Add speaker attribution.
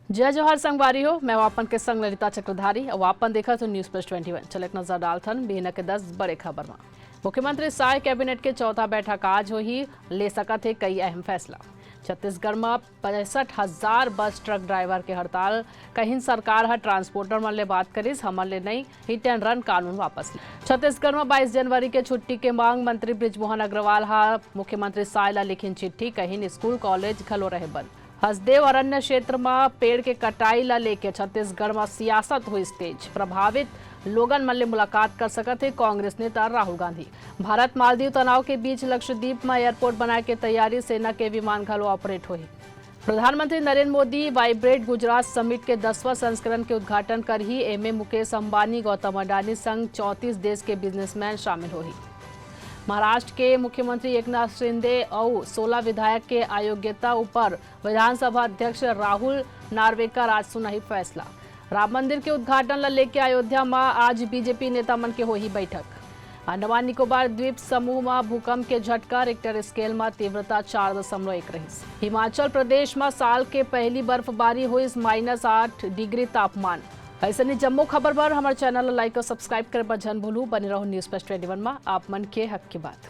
Speaker 1: जय जोहार संगवारी हो। मैं वापन के संग ललिता चक्रधारी और वापन देखा तो न्यूज प्लस 21 चल एक नजर डालथन बिहना के 10 बड़े खबर में। मुख्यमंत्री साय कैबिनेट के चौथा बैठक आज हो ही ले सकत है कई अहम फैसला। छत्तीसगढ़ में 65,000 बस ट्रक ड्राइवर के हड़ताल कहीं सरकार है ट्रांसपोर्टर मन ले बात करिस हमन ले नहीं हिट एंड रन कानून वापस ले। छत्तीसगढ़ में 22 जनवरी के छुट्टी के मांग मंत्री बृजमोहन अग्रवाल हा मुख्यमंत्री साय ला लिखिन चिट्ठी कहीं स्कूल कॉलेज खलो रहे बंद। हसदेव अरण्य क्षेत्र में पेड़ के कटाई ला लेके छत्तीसगढ़ में सियासत हुई तेज। प्रभावित लोगन मन ले मुलाकात कर सकत है कांग्रेस नेता राहुल गांधी। भारत मालदीव तनाव के बीच लक्षद्वीप में एयरपोर्ट बनाए के तैयारी, सेना के विमान घलो ऑपरेट हुई। प्रधानमंत्री नरेंद्र मोदी वाइब्रेट गुजरात समिट के 10वां संस्करण के उद्घाटन कर ही एमे मुकेश अंबानी, गौतम अडानी संग 34 देश के बिजनेसमैन शामिल हुई। महाराष्ट्र के मुख्यमंत्री एकनाथ शिंदे और 16 विधायक के अयोग्यता ऊपर विधानसभा अध्यक्ष राहुल नार्वेकर आज सुनाई फैसला। राम मंदिर के उद्घाटन ला लेके अयोध्या में आज बीजेपी नेता मन के होही बैठक। अंडमान निकोबार द्वीप समूह में भूकंप के झटका, रिक्टर स्केल में तीव्रता 4.1 रही। हिमाचल प्रदेश में साल के पहली बर्फबारी हुई -8 डिग्री तापमान। ऐसे नहीं जम्मू खबर पर हमारे चैनल लाइक और सब्सक्राइब करे पर जन भूलू बने रहो न्यूज प्लस 21 में आप मन के हक की बात।